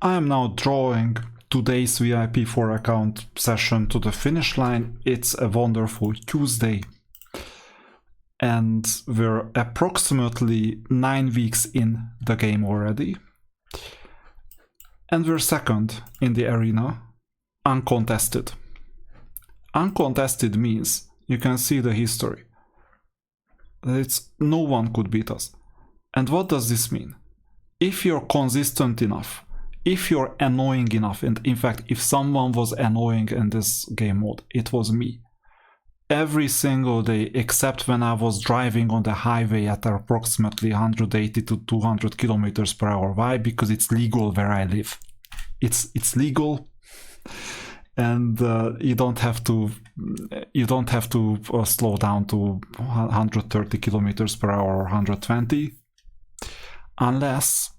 I am now drawing today's VIP4 account session to the finish line. It's a wonderful Tuesday. And we're approximately 9 weeks in the game already. And we're second in the arena, uncontested. Uncontested means you can see the history. No one could beat us. And what does this mean? If you're consistent enough, if you're annoying enough, and in fact, if someone was annoying in this game mode, it was me. Every single day, except when I was driving on the highway at approximately 180 to 200 kilometers per hour. Why? Because it's legal where I live. It's legal, and you don't have to slow down to 130 kilometers per hour or 120, unless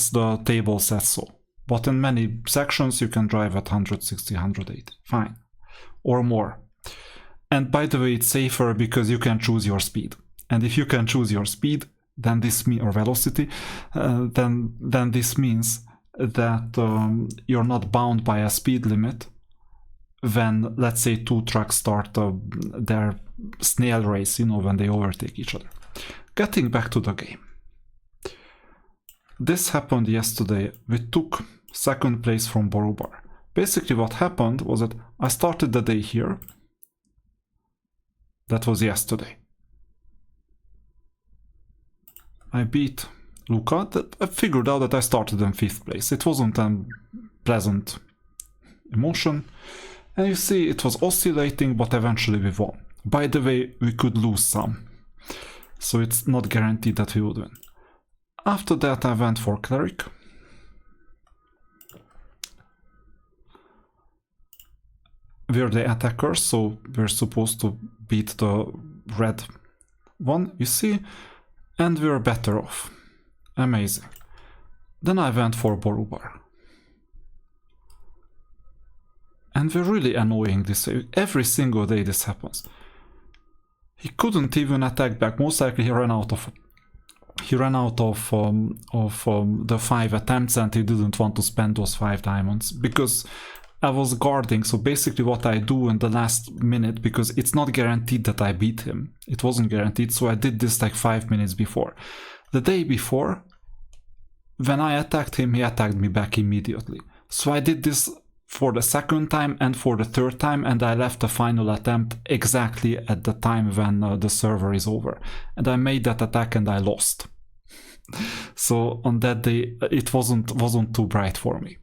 the table says so. But in many sections you can drive at 160, 180, fine, or more. And by the way, it's safer because you can choose your speed. And if you can choose your speed, then this means, or velocity, then this means that you're not bound by a speed limit when, let's say, two trucks start their snail race, when they overtake each other. Getting back to the game. This happened yesterday. We took second place from Borubar. Basically what happened was that I started the day here. That was yesterday. I beat Luca. I figured out that I started in 5th place. It wasn't a pleasant emotion. And you see, it was oscillating, but eventually we won. By the way, we could lose some. So it's not guaranteed that we would win. After that, I went for Cleric. We're the attackers, so we're supposed to beat the red one, you see, and we're better off. Amazing. Then I went for Borubar. And we're really annoying this. Every single day this happens. He couldn't even attack back. Most likely he ran out of the 5 attempts, and he didn't want to spend those 5 diamonds because I was guarding. So basically what I do in the last minute, because it's not guaranteed that I beat him, it wasn't guaranteed, so I did this like 5 minutes before. The day before, when I attacked him, he attacked me back immediately. So I did this for the second time and for the third time, and I left the final attempt exactly at the time when the server is over. And I made that attack and I lost. So on that day, it wasn't too bright for me.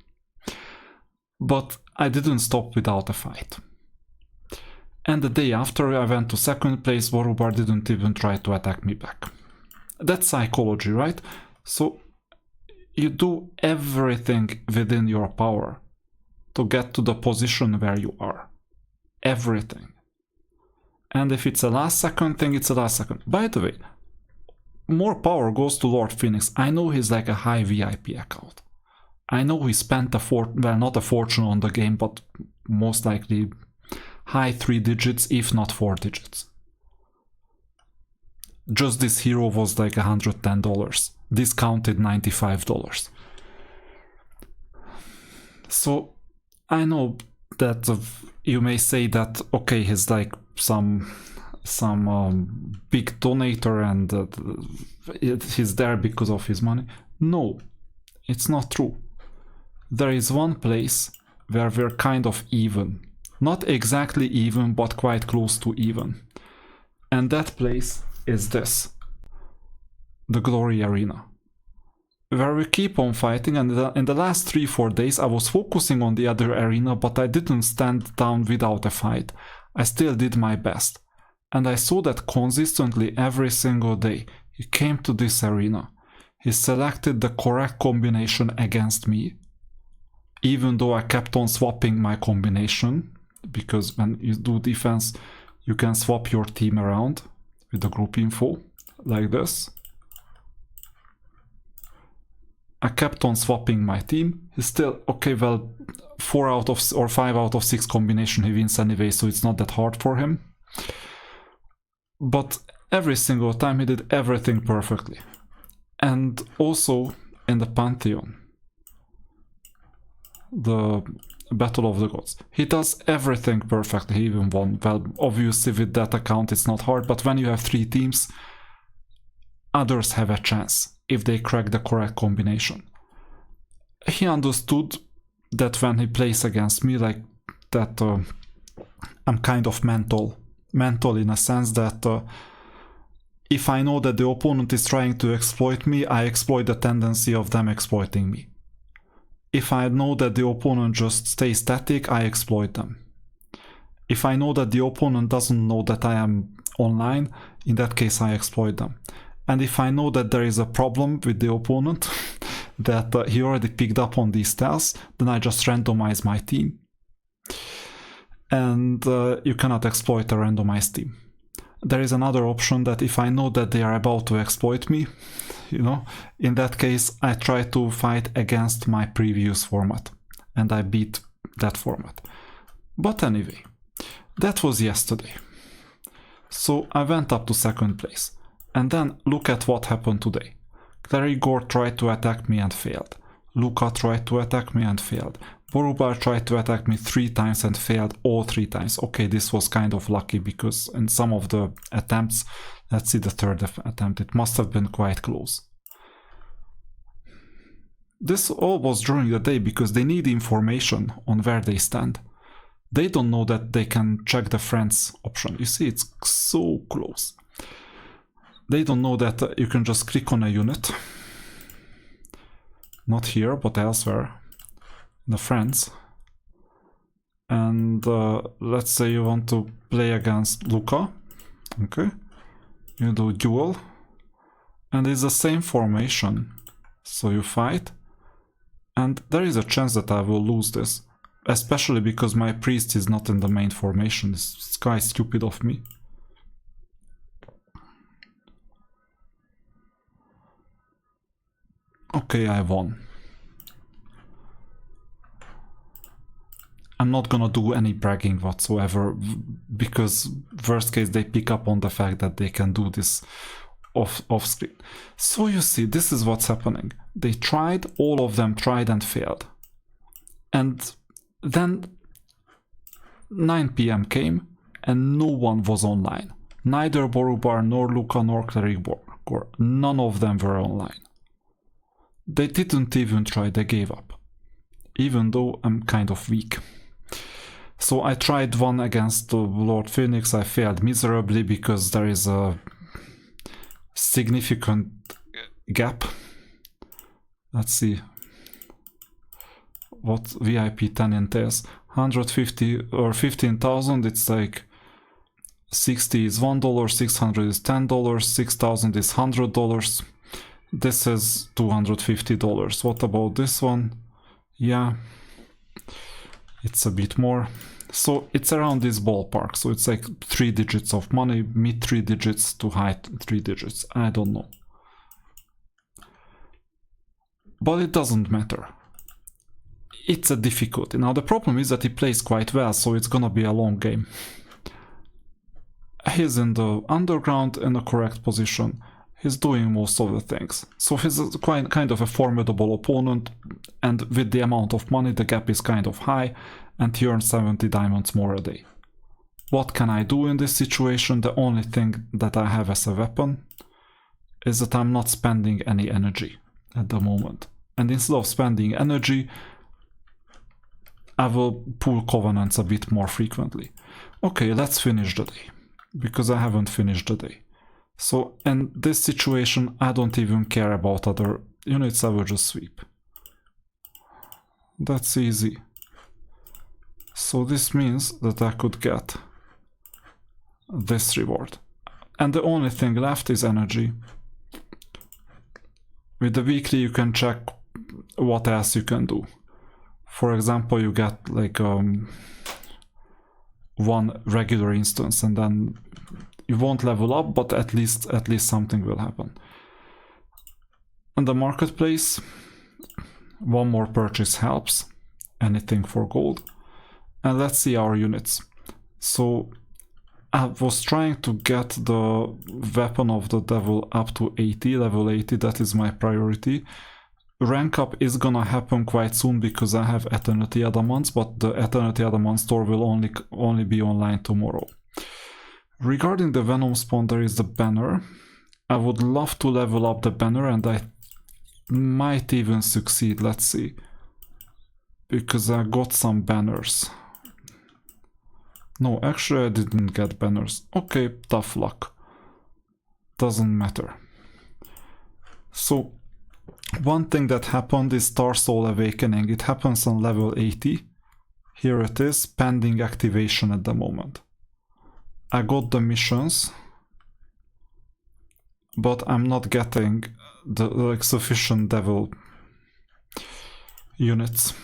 But I didn't stop without a fight. And the day after I went to second place, Borubar didn't even try to attack me back. That's psychology, right? So you do everything within your power to get to the position where you are. Everything. And if it's a last second thing, it's a last second. By the way, more power goes to Lord Phoenix. I know he's like a high VIP account. I know he spent not a fortune on the game, but most likely high 3 digits, if not 4 digits. Just this hero was like $110, discounted $95. So I know that you may say that, okay, he's like some big donator and he's there because of his money. No, it's not true. There is one place where we're kind of even. Not exactly even, but quite close to even. And that place is this. The Glory Arena. Where we keep on fighting, and in the last 3-4 days I was focusing on the other arena, but I didn't stand down without a fight. I still did my best. And I saw that consistently every single day. He came to this arena. He selected the correct combination against me. Even though I kept on swapping my combination, because when you do defense, you can swap your team around with the group info, like this. I kept on swapping my team. He's still, okay, well, 5 out of 6 combination he wins anyway, so it's not that hard for him. But every single time he did everything perfectly. And also in the Pantheon, the Battle of the Gods. He does everything perfectly. He even won. Well, obviously with that account it's not hard, but when you have 3 teams, others have a chance if they crack the correct combination. He understood that when he plays against me, like that, I'm kind of mental in a sense that if I know that the opponent is trying to exploit me, I exploit the tendency of them exploiting me. If I know that the opponent just stays static, I exploit them. If I know that the opponent doesn't know that I am online, in that case I exploit them. And if I know that there is a problem with the opponent, that he already picked up on these tells, then I just randomize my team. And you cannot exploit a randomized team. There is another option that if I know that they are about to exploit me, you know, in that case I try to fight against my previous format and I beat that format. But anyway, that was yesterday. So I went up to 2nd place. And then look at what happened today. Clarigor tried to attack me and failed. Luca tried to attack me and failed. Borubar tried to attack me 3 times and failed all 3 times. Okay, this was kind of lucky because in some of the attempts, let's see the 3rd attempt, it must have been quite close. This all was during the day because they need information on where they stand. They don't know that they can check the friends option. You see, it's so close. They don't know that you can just click on a unit. Not here, but elsewhere. The friends. And let's say you want to play against Luca. Okay. You do duel. And it's the same formation. So you fight. And there is a chance that I will lose this. Especially because my priest is not in the main formation. It's quite stupid of me. Okay, I won. I'm not gonna do any bragging whatsoever, because worst case they pick up on the fact that they can do this off screen. So you see, this is what's happening. They tried, all of them tried and failed. And then 9 PM came and no one was online. Neither Borubar, nor Luca, nor Clarigor. None of them were online. They didn't even try, they gave up. Even though I'm kind of weak. So I tried one against the Lord Phoenix, I failed miserably because there is a significant gap. Let's see what VIP10 entails. 150 or 15,000, it's like 60 is $1, 600 is $10, 6,000 is $100. This is $250. What about this one? Yeah, it's a bit more. So it's around this ballpark. So it's like 3 digits of money, mid 3 digits to high 3 digits. I don't know. But it doesn't matter. It's a difficulty. Now the problem is that he plays quite well, so it's gonna be a long game. He's in the underground in the correct position. He's doing most of the things. So he's quite kind of a formidable opponent, and with the amount of money the gap is kind of high, and he earns 70 diamonds more a day. What can I do in this situation? The only thing that I have as a weapon is that I'm not spending any energy at the moment. And instead of spending energy, I will pull covenants a bit more frequently. Okay, let's finish the day, because I haven't finished the day. So in this situation, I don't even care about other units, I will just sweep. That's easy. So this means that I could get this reward. And the only thing left is energy. With the weekly you can check what else you can do. For example, you get like one regular instance, and then you won't level up, but at least something will happen. And the marketplace, one more purchase helps, anything for gold. And let's see our units. So I was trying to get the weapon of the devil up to 80, level 80, that is my priority. rank up is gonna happen quite soon because I have Eternity Adamants, but the Eternity Adamant store will only be online tomorrow. Regarding the Venom spawn, there is the banner. I would love to level up the banner, and I might even succeed. Let's see, because I got some banners. No, actually I didn't get banners. Okay, tough luck. Doesn't matter. So one thing that happened is Star Soul Awakening. It happens on level 80. Here it is, pending activation at the moment. I got the missions, but I'm not getting the sufficient devil units.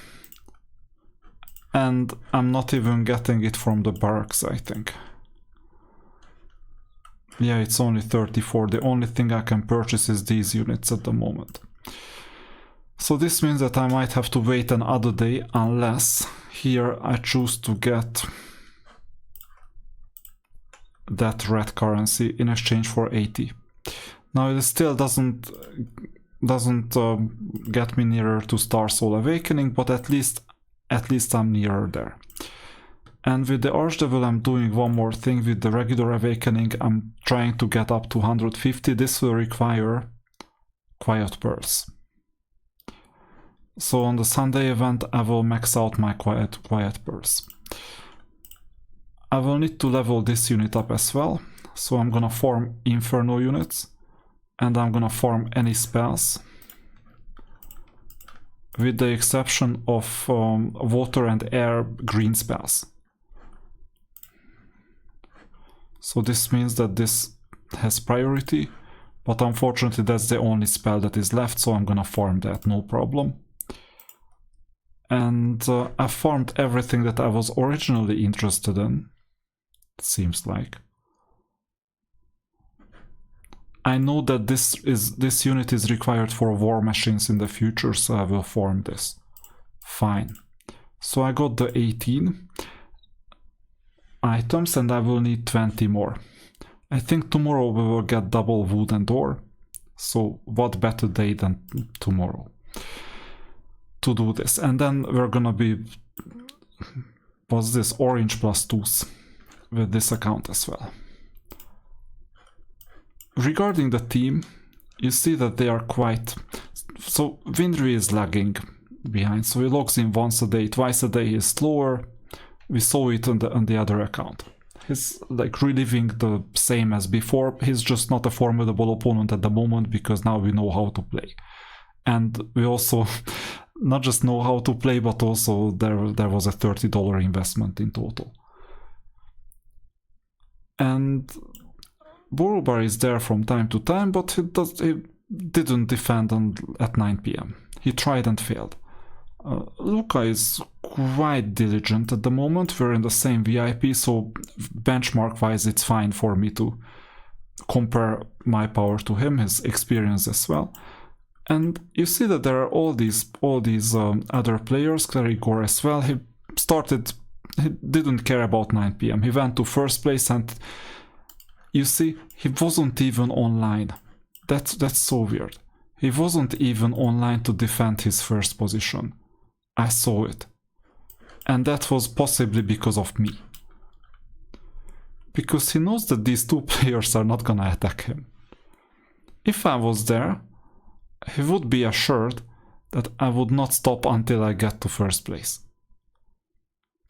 And I'm not even getting it from the barracks, I think. Yeah, it's only 34. The only thing I can purchase is these units at the moment. So this means that I might have to wait another day, unless here I choose to get that red currency in exchange for 80. Now it still doesn't get me nearer to Star Soul Awakening, but at least I'm nearer there. And with the Archdevil I'm doing one more thing. With the regular Awakening I'm trying to get up to 150. This will require Quiet Pearls. So on the Sunday event I will max out my Quiet Pearls. I will need to level this unit up as well. So I'm gonna farm Inferno units, and I'm gonna farm any spells, with the exception of water and air green spells. So this means that this has priority, but unfortunately that's the only spell that is left, so I'm gonna farm that, no problem. And I farmed everything that I was originally interested in, it seems like. I know that this unit is required for war machines in the future, so I will farm this. Fine. So I got the 18 items and I will need 20 more. I think tomorrow we will get double wood and ore. So what better day than tomorrow to do this. And then we're gonna be, what's this, orange plus 2s with this account as well. Regarding the team, you see that they are quite... So Windry is lagging behind, so he logs in once a day, twice a day he's slower. We saw it on the other account. He's like reliving the same as before. He's just not a formidable opponent at the moment because now we know how to play. And we also not just know how to play, but also there was a $30 investment in total. And Borobar is there from time to time, but he didn't defend at 9 PM. He tried and failed. Luca is quite diligent at the moment. We're in the same VIP, so benchmark wise it's fine for me to compare my power to him, his experience as well. And you see that there are all these other players, Clerigor as well. He didn't care about 9 PM. He went to first place, and you see, he wasn't even online. That's so weird. He wasn't even online to defend his first position. I saw it. And that was possibly because of me. Because he knows that these two players are not gonna attack him. If I was there, he would be assured that I would not stop until I get to first place.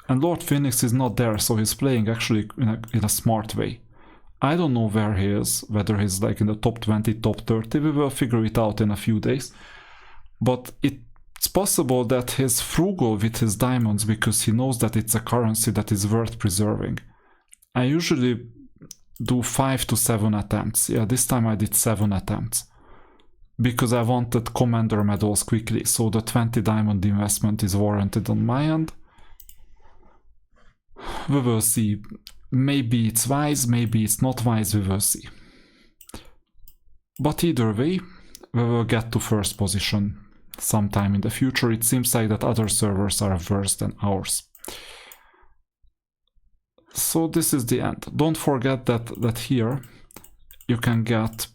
And Lord Phoenix is not there, so he's playing actually in a smart way. I don't know where he is, whether he's like in the top 20, top 30, we will figure it out in a few days. But it's possible that he's frugal with his diamonds because he knows that it's a currency that is worth preserving. I usually do 5 to 7 attempts. Yeah, this time I did 7 attempts. Because I wanted commander medals quickly, so the 20 diamond investment is warranted on my end. We will see. Maybe it's wise, maybe it's not wise, we will see. But either way, we will get to first position sometime in the future. It seems like that other servers are worse than ours. So this is the end. Don't forget that here you can get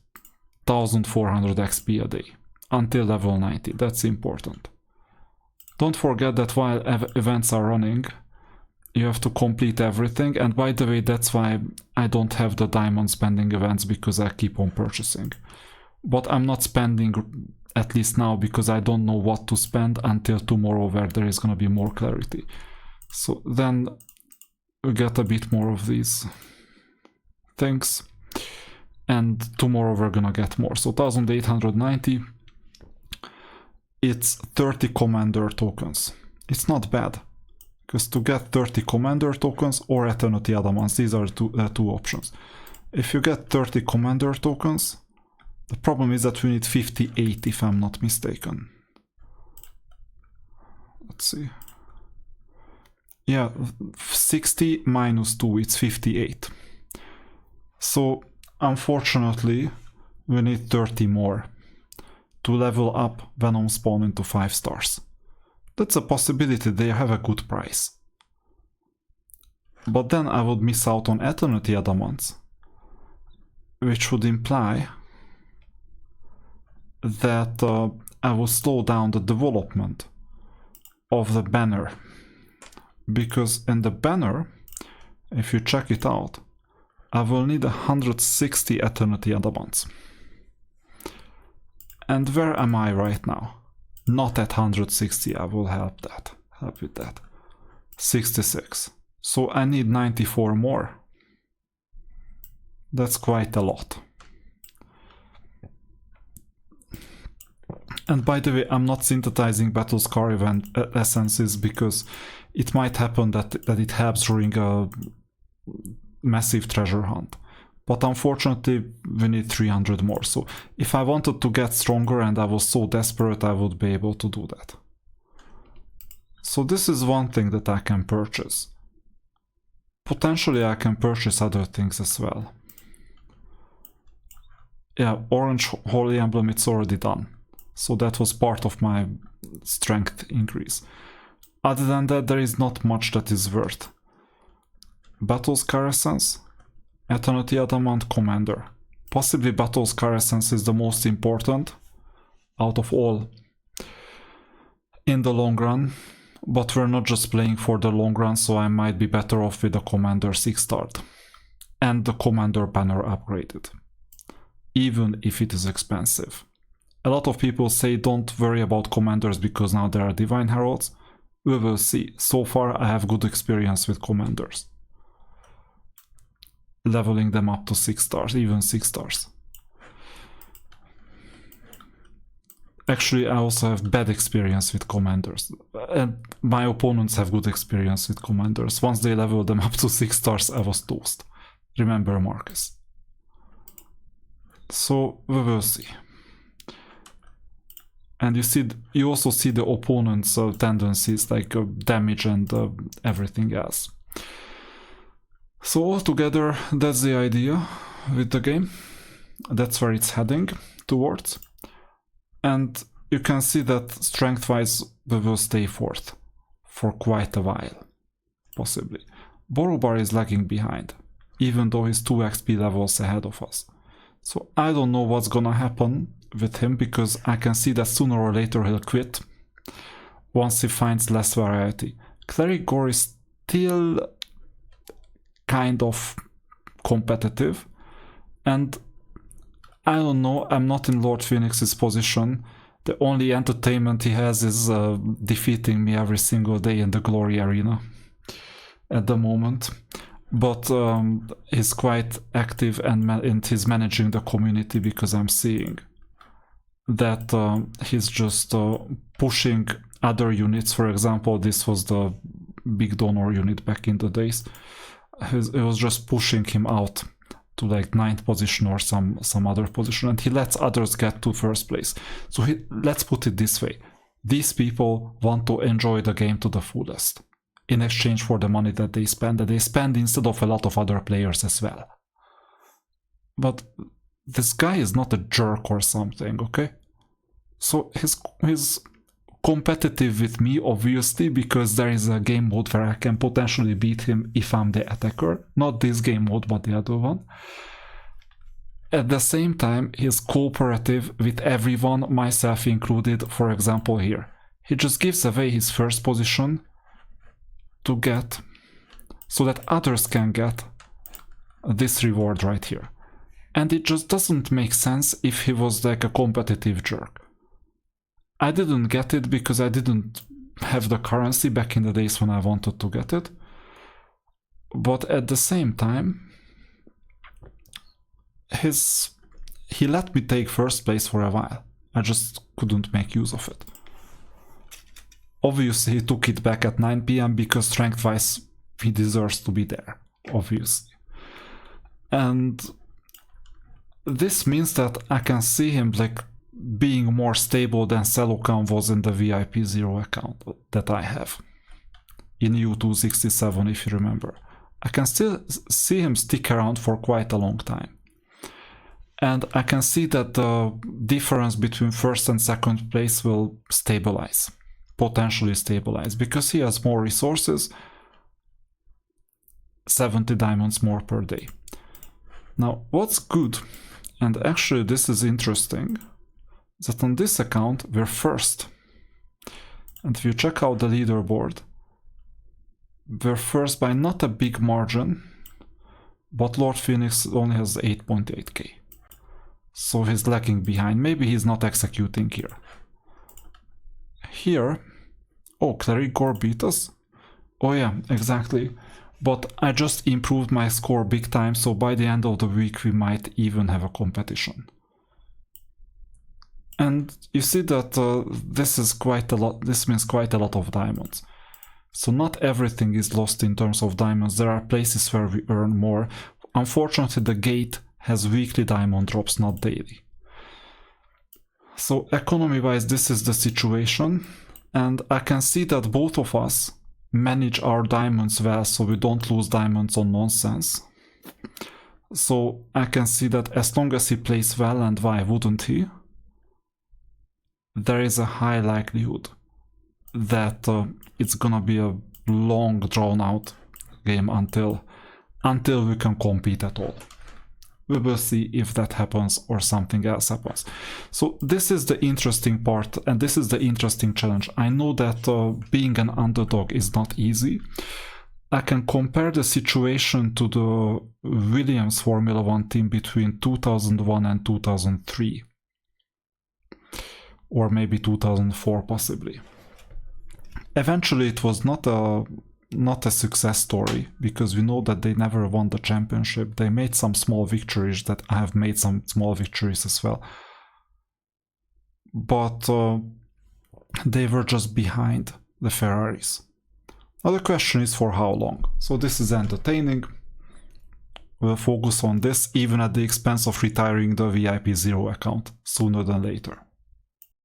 1400 XP a day. until level 90. That's important. Don't forget that while events are running, you have to complete everything. And by the way, that's why I don't have the diamond spending events, because I keep on purchasing. But I'm not spending, at least now, because I don't know what to spend until tomorrow, where there is going to be more clarity. So then we get a bit more of these things. And tomorrow we're going to get more. So 1890. It's 30 commander tokens. It's not bad, because to get 30 commander tokens or Eternity Adamants, these are two options. If you get 30 commander tokens, the problem is that we need 58 if I'm not mistaken. Let's see. Yeah, 60 minus 2, it's 58. So unfortunately we need 30 more to level up Venom Spawn into 5 stars. That's a possibility, they have a good price. But then I would miss out on Eternity Adamants, which would imply that I will slow down the development of the banner. Because in the banner, if you check it out, I will need 160 Eternity Adamants. And where am I right now? Not at 160, I will help with that. 66. So I need 94 more. That's quite a lot. And by the way, I'm not synthesizing Battle Scar event essences, because it might happen that it helps during a massive treasure hunt. But unfortunately, we need 300 more. So if I wanted to get stronger and I was so desperate, I would be able to do that. So this is one thing that I can purchase. Potentially I can purchase other things as well. Yeah, Orange Holy Emblem, it's already done. So that was part of my strength increase. Other than that, there is not much that is worth. Battle Scar Essence, Eternity Adamant, Commander. Possibly Battle Scar Essence is the most important out of all in the long run, but we're not just playing for the long run, so I might be better off with the Commander 6-star and the Commander banner upgraded, even if it is expensive. A lot of people say don't worry about Commanders because now there are Divine Heralds. We will see. So far I have good experience with Commanders, leveling them up to 6 stars, even 6 stars. Actually, I also have bad experience with Commanders, and my opponents have good experience with Commanders. Once they level them up to 6 stars, I was toast. Remember Marcus. So we will see. And you also see the opponent's tendencies, like damage and everything else. So altogether, that's the idea with the game. That's where it's heading towards. And you can see that strength-wise, we will stay fourth for quite a while, possibly. Borobar is lagging behind, even though he's 2 XP levels ahead of us. So I don't know what's gonna happen with him, because I can see that sooner or later he'll quit once he finds less variety. Cleric Gore is still kind of competitive, and I don't know, I'm not in Lord Phoenix's position. The only entertainment he has is defeating me every single day in the Glory Arena at the moment. But he's quite active and he's managing the community, because I'm seeing that he's just pushing other units. For example, this was the big donor unit back in the days. It was just pushing him out to like 9th position or some other position, and he lets others get to 1st place. So let's put it this way, these people want to enjoy the game to the fullest in exchange for the money that they spend instead of a lot of other players as well. But this guy is not a jerk or something, okay? So he's competitive with me, obviously, because there is a game mode where I can potentially beat him if I'm the attacker. Not this game mode, but the other one. at the same time, he's cooperative with everyone, myself included, for example here. He just gives away his first position to get, so that others can get this reward right here. And it just doesn't make sense if he was like a competitive jerk. I didn't get it because I didn't have the currency back in the days when I wanted to get it. But at the same time, he let me take first place for a while. I just couldn't make use of it. Obviously, he took it back at 9 PM because strength-wise, he deserves to be there, obviously. And this means that I can see him like being more stable than Celocan was in the VIP0 account that I have. In U267, if you remember. I can still see him stick around for quite a long time. And I can see that the difference between first and second place will stabilize. Potentially stabilize, because he has more resources, 70 diamonds more per day. Now, what's good, and actually this is interesting, is that on this account we're first. And if you check out the leaderboard, we're first by not a big margin, but Lord Phoenix only has 8.8k. So he's lagging behind. Maybe he's not executing here. Here, oh, Cleric Gore beat us? Oh yeah, exactly. But I just improved my score big time, so by the end of the week we might even have a competition. And you see that this is quite a lot. This means quite a lot of diamonds. So not everything is lost in terms of diamonds. There are places where we earn more. Unfortunately, the gate has weekly diamond drops, not daily. So economy-wise, this is the situation. And I can see that both of us manage our diamonds well, so we don't lose diamonds on nonsense. So I can see that as long as he plays well, and why wouldn't he, there is a high likelihood that it's gonna be a long drawn out game until we can compete at all. We will see if that happens or something else happens. So this is the interesting part, and this is the interesting challenge. I know that being an underdog is not easy. I can compare the situation to the Williams Formula 1 team between 2001 and 2003. Or maybe 2004 possibly. Eventually it was not a success story, because we know that they never won the championship. They made some small victories, that I have made some small victories as well. But they were just behind the Ferraris. Now the question is for how long? So this is entertaining. We'll focus on this even at the expense of retiring the VIP0 account sooner than later.